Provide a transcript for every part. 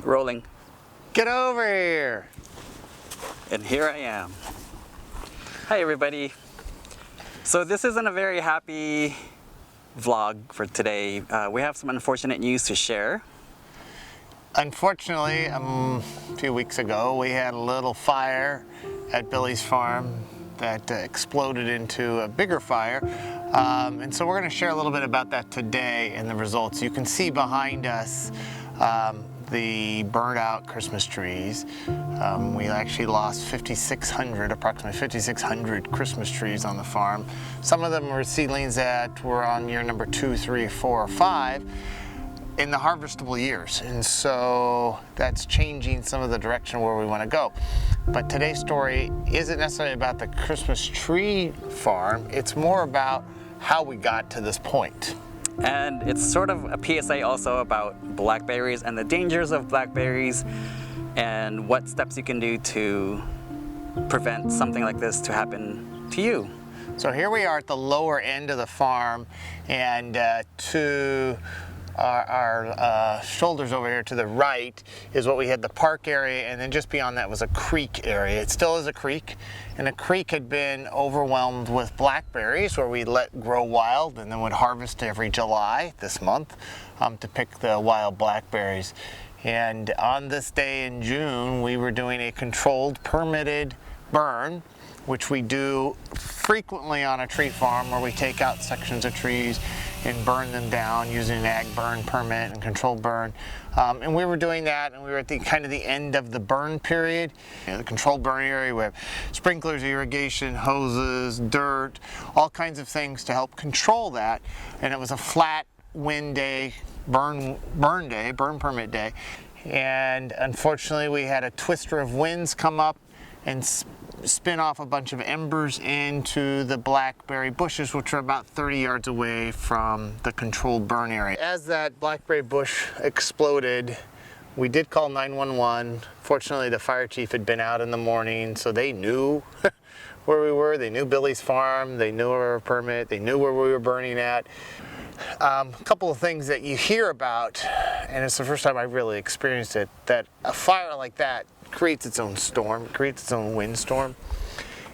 Rolling. Get over here! And here I am. Hi everybody. So this isn't a very happy vlog for today. We have some unfortunate news to share. Unfortunately, a few weeks ago, we had a little fire at Billy's farm that exploded into a bigger fire. And so we're going to share a little bit about that today and the results. You can see behind us the burned out Christmas trees. We actually lost approximately 5,600 Christmas trees on the farm. Some of them were seedlings that were on year number 2, 3, 4, or 5 in the harvestable years. And so that's changing some of the direction where we want to go. But today's story isn't necessarily about the Christmas tree farm. It's more about how we got to this point. And it's sort of a PSA also about blackberries and the dangers of blackberries and what steps you can do to prevent something like this to happen to you. So here we are at the lower end of the farm, and to our shoulders over here to the right is what we had, the park area, and then just beyond that was a creek area. It still is a creek, and the creek had been overwhelmed with blackberries where we let grow wild and then would harvest every July this month to pick the wild blackberries. And on this day in June, we were doing a controlled, permitted burn, which we do frequently on a tree farm, where we take out sections of trees and burn them down using an ag burn permit and controlled burn. And we were doing that, and we were at the kind of the end of the burn period. The controlled burn area, we have sprinklers, irrigation, hoses, dirt, all kinds of things to help control that. And it was a flat wind day, burn permit day. And unfortunately, we had a twister of winds come up and spin off a bunch of embers into the blackberry bushes, which are about 30 yards away from the controlled burn area. As that blackberry bush exploded, we did call 911. Fortunately, the fire chief had been out in the morning, so they knew where we were. They knew Billy's farm, they knew our permit, they knew where we were burning at. A couple of things that you hear about, and it's the first time I've really experienced it, that a fire like that creates its own storm, creates its own windstorm.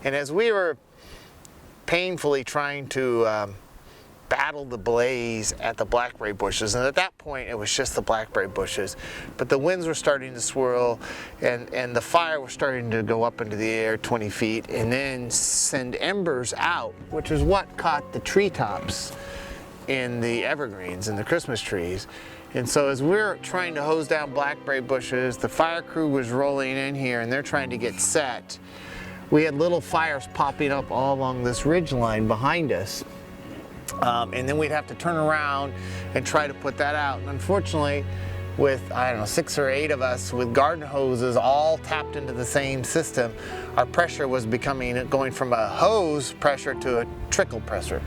And as we were painfully trying to battle the blaze at the blackberry bushes, and at that point it was just the blackberry bushes, but the winds were starting to swirl, and the fire was starting to go up into the air 20 feet and then send embers out, which is what caught the treetops in the evergreens and the Christmas trees. And so as we're trying to hose down blackberry bushes, the fire crew was rolling in here and they're trying to get set. We had little fires popping up all along this ridge line behind us. And then we'd have to turn around and try to put that out. And unfortunately, with, 6 or 8 of us with garden hoses all tapped into the same system, our pressure was going from a hose pressure to a trickle pressure.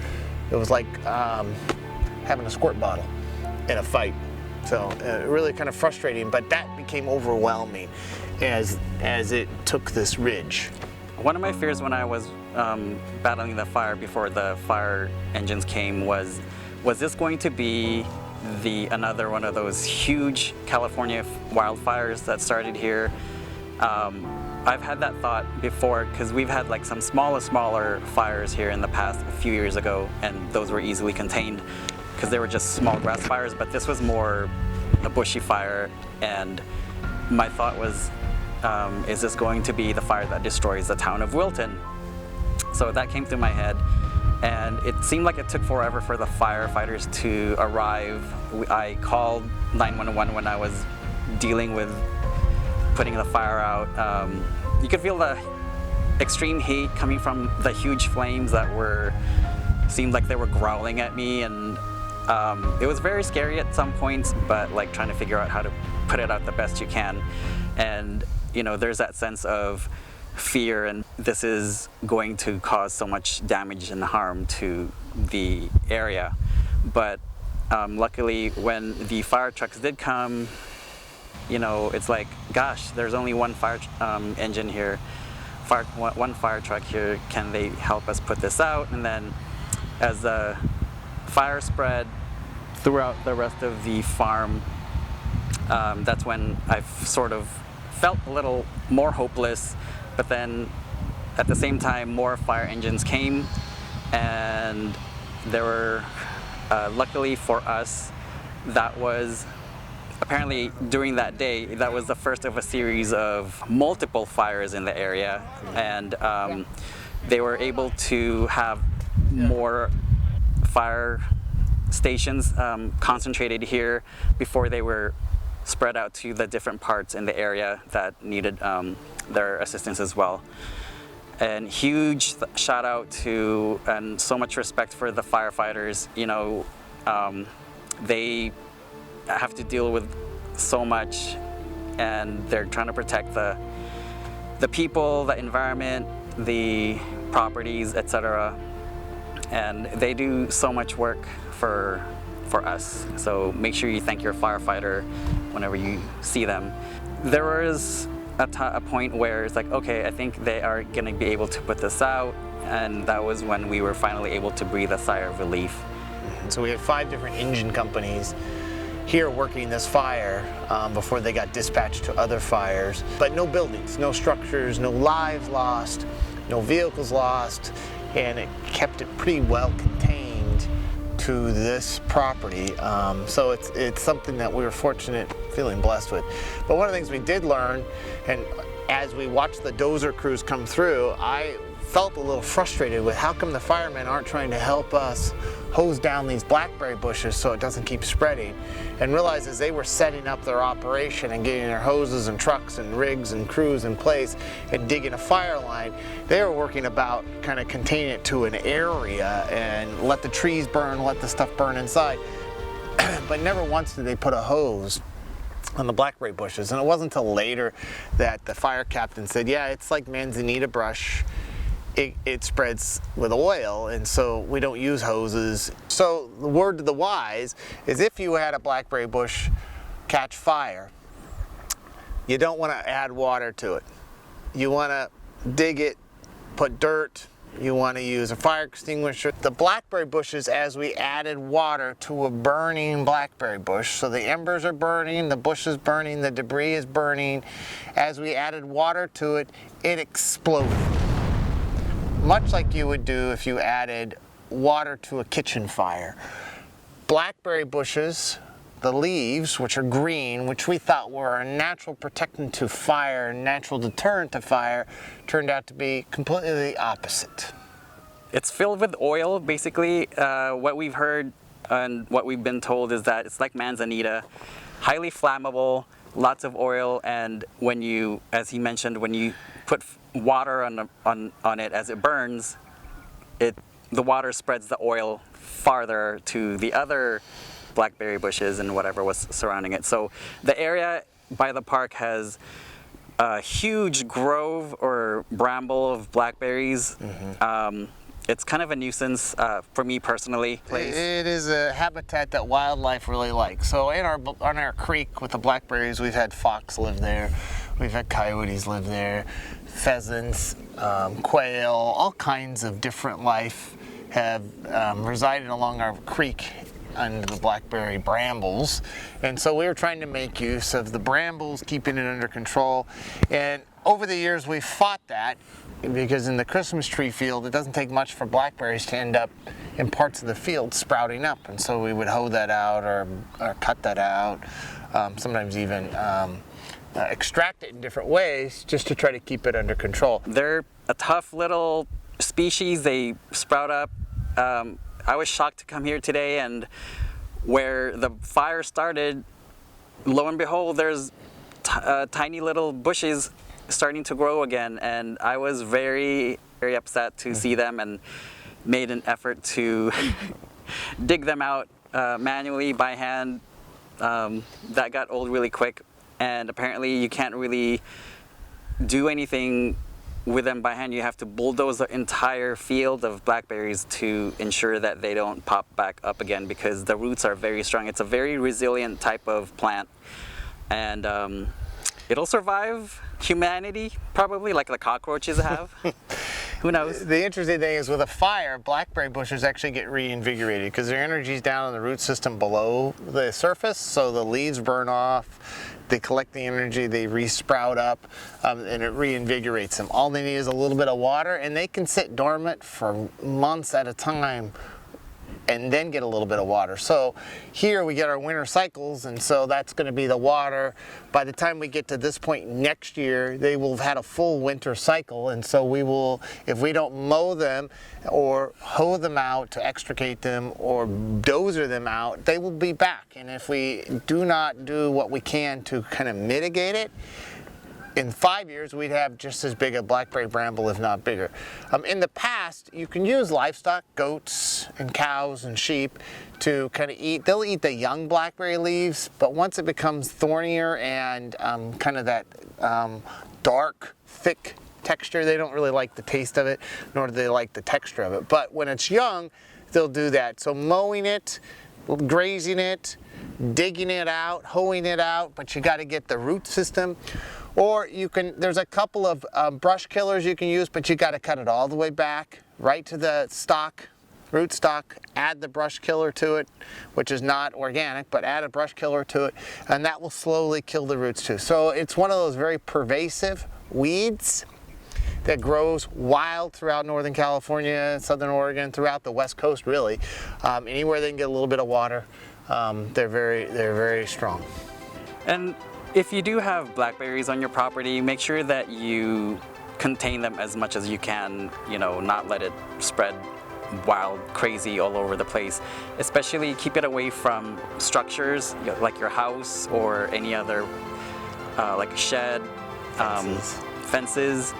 It was like having a squirt bottle in a fight. So really kind of frustrating, but that became overwhelming as it took this ridge. One of my fears when I was battling the fire before the fire engines came was this going to be another one of those huge California wildfires that started here? I've had that thought before, because we've had like some smaller fires here in the past a few years ago, and those were easily contained because they were just small grass fires, but this was more a bushy fire. And my thought was, is this going to be the fire that destroys the town of Wilton? So that came through my head, and it seemed like it took forever for the firefighters to arrive. I called 911 when I was dealing with putting the fire out. You could feel the extreme heat coming from the huge flames that seemed like they were growling at me, and it was very scary at some points, but like trying to figure out how to put it out the best you can. And there's that sense of fear, and this is going to cause so much damage and harm to the area. But luckily, when the fire trucks did come, it's like, gosh, there's only one fire engine here, one fire truck here. Can they help us put this out? And then as the fire spread throughout the rest of the farm, that's when I've sort of felt a little more hopeless. But then at the same time, more fire engines came, and there were, luckily for us, that was apparently during that day, that was the first of a series of multiple fires in the area, and they were able to have more fire stations concentrated here before they were spread out to the different parts in the area that needed their assistance as well. And huge shout out to and so much respect for the firefighters. You know, they have to deal with so much, and they're trying to protect the people, the environment, the properties, etc. And they do so much work for us. So make sure you thank your firefighter whenever you see them. There was a point where it's like, okay, I think they are going to be able to put this out, and that was when we were finally able to breathe a sigh of relief. So we had 5 different engine companies here working this fire before they got dispatched to other fires. But no buildings, no structures, no lives lost, no vehicles lost, and it kept it pretty well contained to this property. So it's something that we were fortunate, feeling blessed with. But one of the things we did learn, and as we watched the dozer crews come through, I felt a little frustrated with how come the firemen aren't trying to help us hose down these blackberry bushes so it doesn't keep spreading, and realized as they were setting up their operation and getting their hoses and trucks and rigs and crews in place and digging a fire line, they were working about kind of containing it to an area and let the trees burn, let the stuff burn inside. But never once did they put a hose on the blackberry bushes. And it wasn't until later that the fire captain said, yeah, it's like manzanita brush. It spreads with oil, and so we don't use hoses. So the word to the wise is, if you had a blackberry bush catch fire, you don't want to add water to it. You want to dig it, put dirt, you want to use a fire extinguisher. The blackberry bushes, as we added water to a burning blackberry bush, so the embers are burning, the bush is burning, the debris is burning, as we added water to it, it exploded. Much like you would do if you added water to a kitchen fire. Blackberry bushes, the leaves, which are green, which we thought were a natural protectant to fire, a natural deterrent to fire, turned out to be completely the opposite. It's filled with oil, basically. What we've heard and what we've been told is that it's like manzanita, highly flammable, lots of oil, and when you, as he mentioned, when you put water on it as it burns, the water spreads the oil farther to the other blackberry bushes and whatever was surrounding it. So the area by the park has a huge grove or bramble of blackberries. Mm-hmm. It's kind of a nuisance for me personally. It is a habitat that wildlife really likes. So on our creek with the blackberries, we've had fox live there, we've had coyotes live there, pheasants, quail, all kinds of different life have resided along our creek under the blackberry brambles. And so we were trying to make use of the brambles, keeping it under control. And over the years we've fought that, because in the Christmas tree field it doesn't take much for blackberries to end up in parts of the field sprouting up. And so we would hoe that out or cut that out, sometimes even extract it in different ways just to try to keep it under control. They're a tough little species. They sprout up. I was shocked to come here today, and where the fire started, lo and behold, there's tiny little bushes starting to grow again, and I was very, very upset to see them, and made an effort to dig them out manually by hand. That got old really quick, and apparently you can't really do anything with them by hand. You have to bulldoze the entire field of blackberries to ensure that they don't pop back up again, because the roots are very strong. It's a very resilient type of plant, and it'll survive humanity probably, like the cockroaches have. Who knows? The interesting thing is with a fire, blackberry bushes actually get reinvigorated because their energy is down in the root system below the surface, so the leaves burn off, they collect the energy, they resprout up, and it reinvigorates them. All they need is a little bit of water, and they can sit dormant for months at a time and then get a little bit of water. So here we get our winter cycles, and so that's going to be the water. By the time we get to this point next year, they will have had a full winter cycle, and so we will, if we don't mow them or hoe them out to extricate them or dozer them out, they will be back. And if we do not do what we can to kind of mitigate it, in 5 years, we'd have just as big a blackberry bramble, if not bigger. In the past, you can use livestock, goats and cows and sheep, to kind of eat. They'll eat the young blackberry leaves, but once it becomes thornier and kind of that dark, thick texture, they don't really like the taste of it, nor do they like the texture of it. But when it's young, they'll do that. So mowing it, grazing it, digging it out, hoeing it out, but you got to get the root system. Or you can, there's a couple of brush killers you can use, but you got to cut it all the way back, right to the stock, root stock, add the brush killer to it, which is not organic, but add a brush killer to it, and that will slowly kill the roots too. So it's one of those very pervasive weeds that grows wild throughout Northern California, Southern Oregon, throughout the West Coast really. Anywhere they can get a little bit of water, they're very strong. And if you do have blackberries on your property, make sure that you contain them as much as you can, you know, not let it spread wild, crazy all over the place. Especially keep it away from structures like your house or any other, like a shed, fences,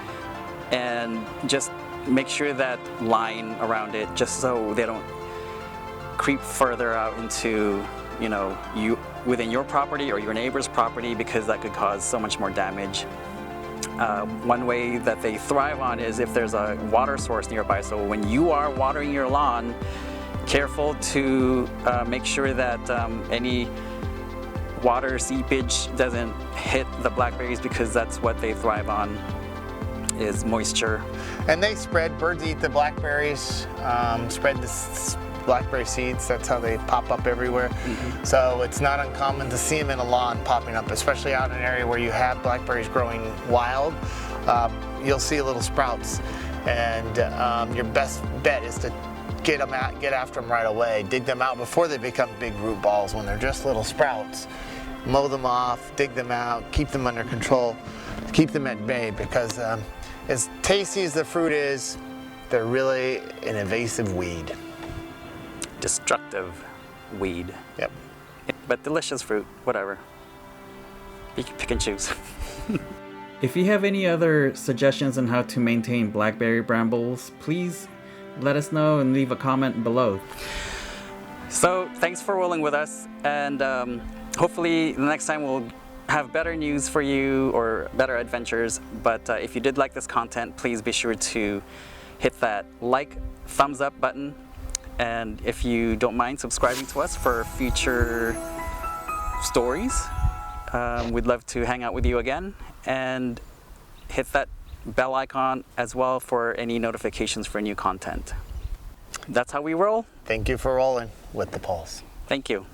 and just make sure that line around it, just so they don't creep further out into, you know, within your property or your neighbor's property, because that could cause so much more damage. One way that they thrive on is if there's a water source nearby. So when you are watering your lawn, careful to make sure that any water seepage doesn't hit the blackberries, because that's what they thrive on, is moisture. And they spread, birds eat the blackberries, spread the blackberry seeds. That's how they pop up everywhere. Mm-hmm. So it's not uncommon to see them in a lawn popping up, especially out in an area where you have blackberries growing wild. You'll see little sprouts, and your best bet is to get them out, get after them right away, dig them out before they become big root balls. When they're just little sprouts, mow them off, dig them out, keep them under control, keep them at bay, because as tasty as the fruit is, they're really an invasive weed. Destructive weed. Yep. But delicious fruit, whatever. You can pick and choose. If you have any other suggestions on how to maintain blackberry brambles, please let us know and leave a comment below. So thanks for rolling with us, and hopefully the next time we'll have better news for you or better adventures. But if you did like this content, please be sure to hit that like, thumbs up button. And if you don't mind subscribing to us for future stories, we'd love to hang out with you again. And hit that bell icon as well for any notifications for new content. That's how we roll. Thank you for rolling with the Pulse. Thank you.